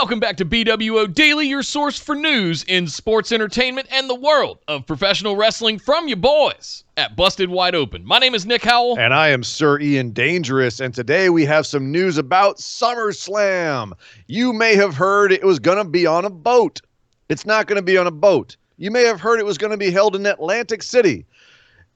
Welcome back to BWO Daily, your source for news in sports entertainment and the world of professional wrestling from your boys at Busted Wide Open. My name is Nick Howell. And I am Sir Ian Dangerous, and today we have some news about SummerSlam. You may have heard it was going to be on a boat. It's not going to be on a boat. You may have heard it was going to be held in Atlantic City.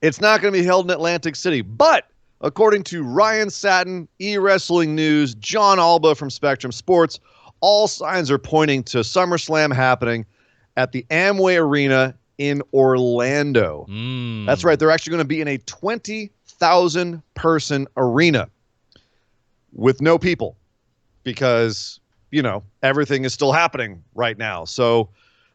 It's not going to be held in Atlantic City, but according to Ryan Satin, eWrestling News, John Alba from Spectrum Sports, all signs are pointing to SummerSlam happening at the Amway Arena in Orlando. That's right. They're actually going to be in a 20,000-person arena with no people because, you know, everything is still happening right now. So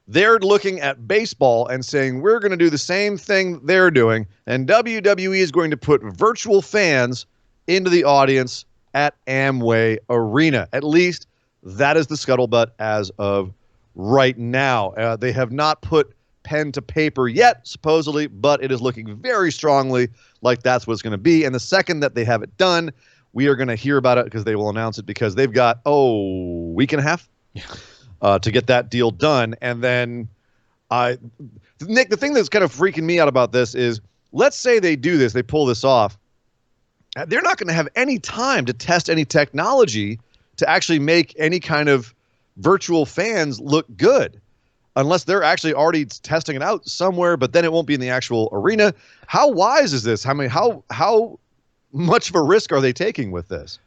they're looking at baseball and saying, we're going to do the same thing they're doing, and WWE is going to put virtual fans into the audience at Amway Arena. At least that is the scuttlebutt as of right now. They have not put pen to paper yet, supposedly, but it is looking very strongly like that's what it's going to be. And the second that they have it done, we are going to hear about it because they will announce it because they've got, week and a half to get that deal done. And then, Nick, the thing that's kind of freaking me out about this is, let's say they do this, they pull this off. They're not going to have any time to test any technology to actually make any kind of virtual fans look good unless they're actually already testing it out somewhere, but then it won't be in the actual arena. How wise is this? How much of a risk are they taking with this?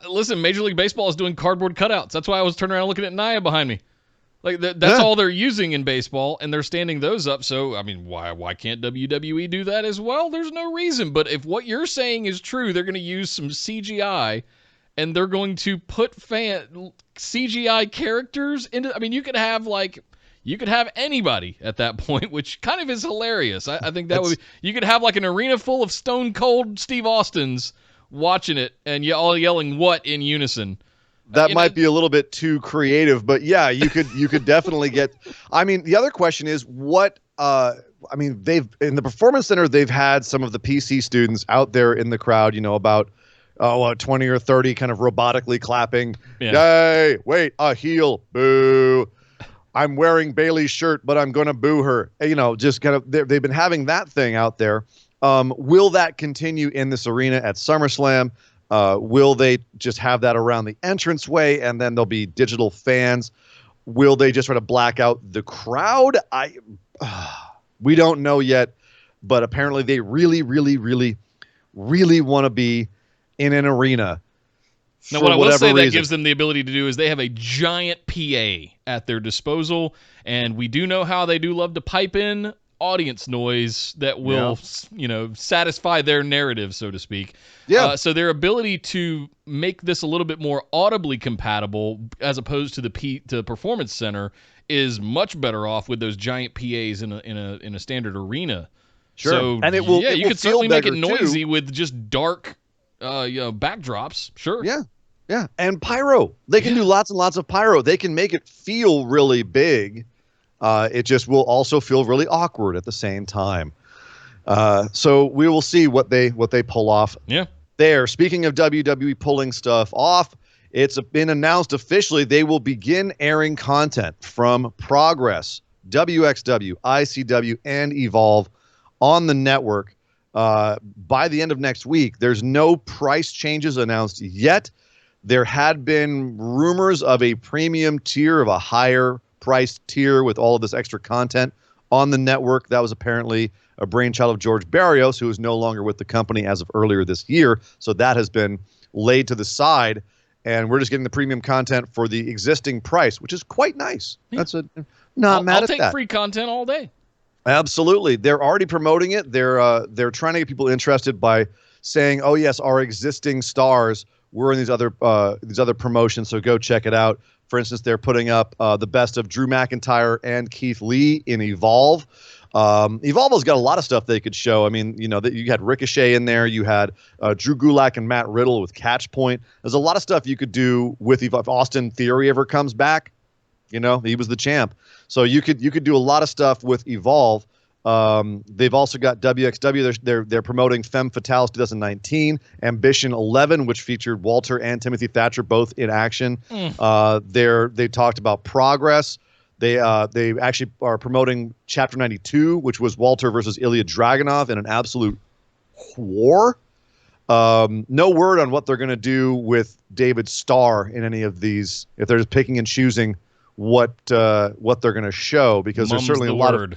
Listen, Major League Baseball is doing cardboard cutouts. That's why I was turning around looking at Naya behind me. Like that's all they're using in baseball, and they're standing those up. So, I mean, why can't WWE do that as well? There's no reason. But if what you're saying is true, they're going to use some CGI, and they're going to put CGI characters into. I mean, you could have anybody at that point, which kind of is hilarious. I think that would be. You could have like an arena full of Stone Cold Steve Austins watching it, and you all yelling "what" in unison. That might be a little bit too creative, but yeah, you could definitely get. I mean, the other question is what. I mean, they've in the Performance Center, they've had some of the PC students out there in the crowd. You know, about 20 or 30 kind of robotically clapping. Yeah. Yay! Wait, a heel. Boo. I'm wearing Bayley's shirt, but I'm going to boo her. You know, just kind of they've been having that thing out there. Will that continue in this arena at SummerSlam? Will they just have that around the entranceway and then there'll be digital fans? Will they just try to black out the crowd? We don't know yet, but apparently they really, really, really, really want to be in an arena. Now, what I will say that gives them the ability to do is they have a giant PA at their disposal, and we do know how they do love to pipe in audience noise that will, satisfy their narrative, so to speak. Yeah. So their ability to make this a little bit more audibly compatible, as opposed to the Performance Center, is much better off with those giant PAs in a standard arena. Sure. So, and it will. Yeah, you could certainly make it noisy too. With just dark, backdrops. Sure. Yeah. Yeah. And pyro. They can do lots and lots of pyro. They can make it feel really big. It just will also feel really awkward at the same time. So we will see what they pull off. Yeah. There. Speaking of WWE pulling stuff off, it's been announced officially they will begin airing content from Progress, WXW, ICW, and Evolve on the network by the end of next week. There's no price changes announced yet. There had been rumors of a premium tier, of a higher priced tier with all of this extra content on the network. That was apparently a brainchild of George Barrios, who is no longer with the company as of earlier this year. So that has been laid to the side, and we're just getting the premium content for the existing price, which is quite nice. Yeah. That's mad at that. I'll take free content all day. Absolutely. They're already promoting it. They're trying to get people interested by saying, "Oh yes, our existing stars were in these other promotions, so go check it out." For instance, they're putting up the best of Drew McIntyre and Keith Lee in Evolve. Evolve has got a lot of stuff they could show. I mean, you had Ricochet in there. You had Drew Gulak and Matt Riddle with Catch Point. There's a lot of stuff you could do with Evolve. If Austin Theory ever comes back, he was the champ. So you could do a lot of stuff with Evolve. They've also got WXW. They're promoting Femme Fatales 2019, Ambition 11, which featured Walter and Timothy Thatcher both in action. They talked about Progress. They actually are promoting Chapter 92, which was Walter versus Ilya Dragunov in an absolute war. No word on what they're going to do with David Starr in any of these. If they're just picking and choosing what they're going to show, because there's certainly a lot of.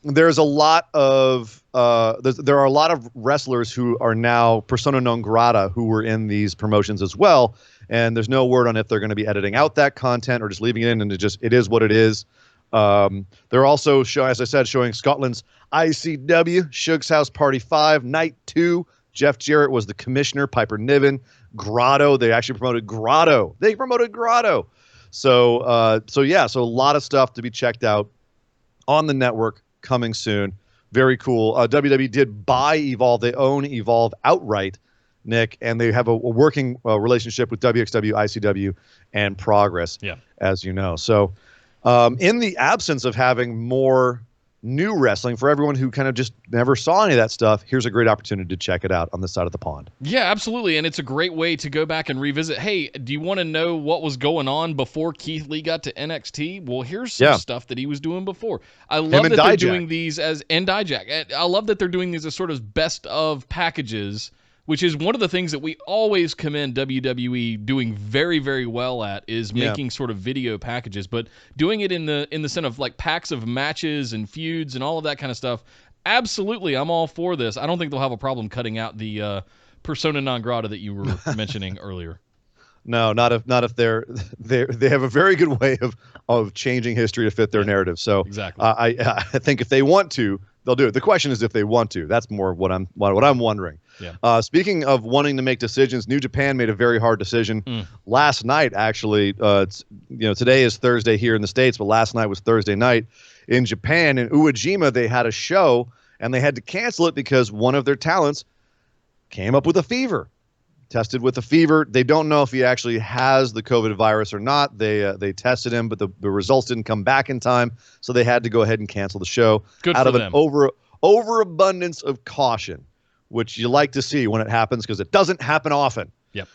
There's a lot of there are a lot of wrestlers who are now persona non grata who were in these promotions as well, and there's no word on if they're going to be editing out that content or just leaving it in, and it is what it is. They're also showing, as I said, showing Scotland's ICW Shug's House Party 5 Night 2. Jeff Jarrett was the commissioner. Piper Niven, Grotto. They actually promoted Grotto. So a lot of stuff to be checked out on the network. Coming soon. Very cool. WWE did buy Evolve. They own Evolve outright, Nick, and they have a working relationship with WXW, ICW, and Progress, as you know. So in the absence of having more new wrestling, for everyone who kind of just never saw any of that stuff, here's a great opportunity to check it out on this side of the pond. Yeah, absolutely. And it's a great way to go back and revisit. Hey, do you want to know what was going on before Keith Lee got to NXT? Well, here's some stuff that he was doing before. I love that they're doing these and Dijak. I love that they're doing these as sort of best of packages, which is one of the things that we always commend WWE doing very, very well at, is making sort of video packages, but doing it in the sense of like packs of matches and feuds and all of that kind of stuff. Absolutely, I'm all for this. I don't think they'll have a problem cutting out the persona non grata that you were mentioning earlier. No, not if they have a very good way of changing history to fit their narrative. So exactly, I think if they want to, they'll do it. The question is if they want to. That's more what I'm wondering. Yeah. Speaking of wanting to make decisions, New Japan made a very hard decision last night. Actually, today is Thursday here in the States, but last night was Thursday night in Japan. In Uejima, they had a show and they had to cancel it because one of their talents came up with a fever. Tested with a fever. They don't know if he actually has the COVID virus or not. They tested him, but the results didn't come back in time, so they had to go ahead and cancel the show out of an overabundance of caution, which you like to see when it happens because it doesn't happen often. Yep.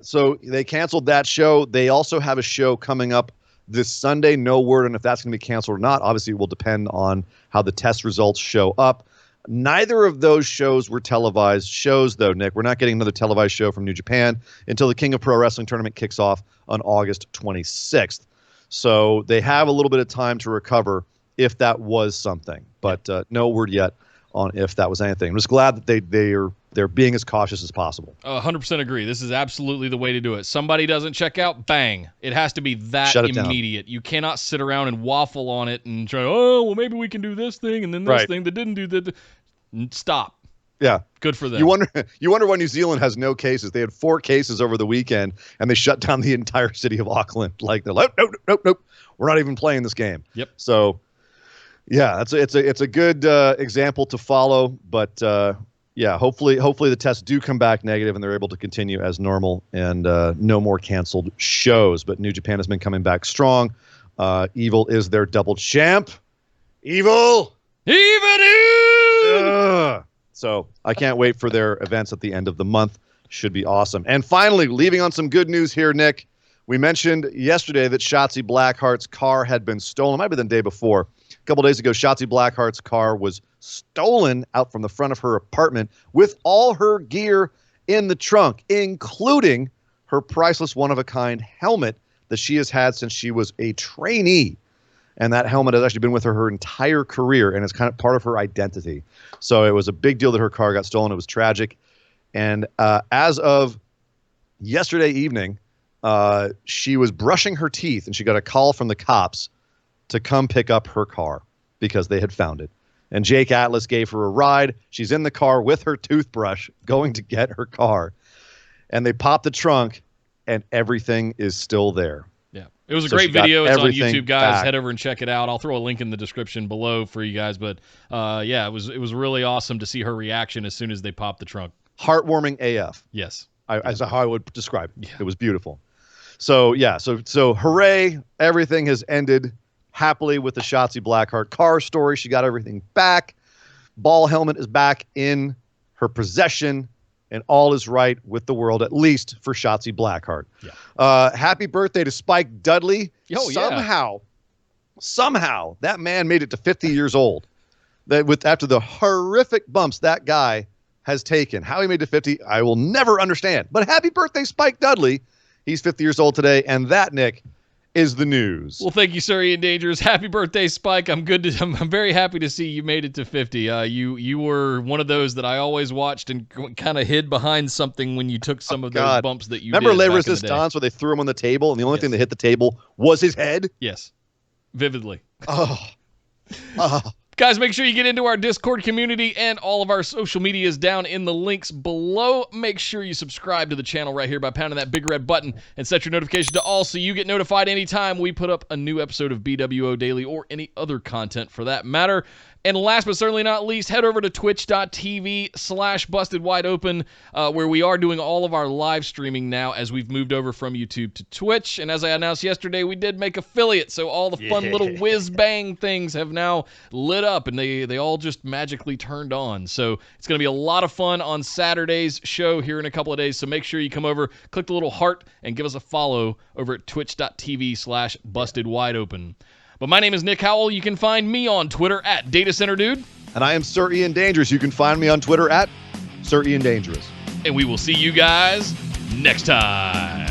So they canceled that show. They also have a show coming up this Sunday. No word on if that's going to be canceled or not. Obviously, it will depend on how the test results show up. Neither of those shows were televised shows, though, Nick. We're not getting another televised show from New Japan until the King of Pro Wrestling tournament kicks off on August 26th. So they have a little bit of time to recover if that was something, but no word yet on if that was anything. I'm just glad that they're being as cautious as possible. 100% agree. This is absolutely the way to do it. Somebody doesn't check out, bang. It has to be that immediate. You cannot sit around and waffle on it and try, maybe we can do this thing and then this thing that didn't do that. Stop. Yeah. Good for them. You wonder why New Zealand has no cases. They had 4 cases over the weekend, and they shut down the entire city of Auckland. Like, they're like, nope. We're not even playing this game. Yep. So, yeah, it's a good example to follow, but hopefully the tests do come back negative and they're able to continue as normal and no more canceled shows. But New Japan has been coming back strong. Evil is their double champ. Evil! So I can't wait for their events at the end of the month. Should be awesome. And finally, leaving on some good news here, Nick. We mentioned yesterday that Shotzi Blackheart's car had been stolen. It might be the day before. A couple days ago, Shotzi Blackheart's car was stolen out from the front of her apartment with all her gear in the trunk, including her priceless one-of-a-kind helmet that she has had since she was a trainee. And that helmet has actually been with her entire career, and it's kind of part of her identity. So it was a big deal that her car got stolen. It was tragic. And as of yesterday evening, she was brushing her teeth, and she got a call from the cops to come pick up her car because they had found it. And Jake Atlas gave her a ride. She's in the car with her toothbrush going to get her car. And they pop the trunk, and everything is still there. Yeah, it was a great video. It's on YouTube, guys. Head over and check it out. I'll throw a link in the description below for you guys. But it was really awesome to see her reaction as soon as they popped the trunk. Heartwarming AF. Yes, as how I would describe it. Yeah. It was beautiful. So yeah, so hooray! Everything has ended happily with the Shotzi Blackheart car story. She got everything back. Ball helmet is back in her possession, and all is right with the world, at least for Shotzi Blackheart. Yeah. Happy birthday to Spike Dudley. Oh, Somehow, that man made it to 50 years old. After the horrific bumps that guy has taken. How he made it to 50, I will never understand. But happy birthday, Spike Dudley. He's 50 years old today, and that, Nick, is the news. Well, thank you, sir, Ian Dangerous. Happy birthday, Spike. I'm very happy to see you made it to 50. You were one of those that I always watched and kind of hid behind something when you took some of those bumps that you Remember did. Les Remember Resistance where they threw him on the table, and the only thing that hit the table was his head? Yes. Vividly. Oh. Guys, make sure you get into our Discord community and all of our social medias down in the links below. Make sure you subscribe to the channel right here by pounding that big red button and set your notification to all so you get notified anytime we put up a new episode of BWO Daily or any other content for that matter. And last but certainly not least, head over to twitch.tv/bustedwideopen where we are doing all of our live streaming now as we've moved over from YouTube to Twitch. And as I announced yesterday, we did make affiliate, so all the fun little whiz-bang things have now lit up, and they all just magically turned on. So it's going to be a lot of fun on Saturday's show here in a couple of days, so make sure you come over, click the little heart, and give us a follow over at twitch.tv/bustedwideopen. But my name is Nick Howell. You can find me on Twitter at DataCenterDude. And I am Sir Ian Dangerous. You can find me on Twitter at Sir Ian Dangerous. And we will see you guys next time.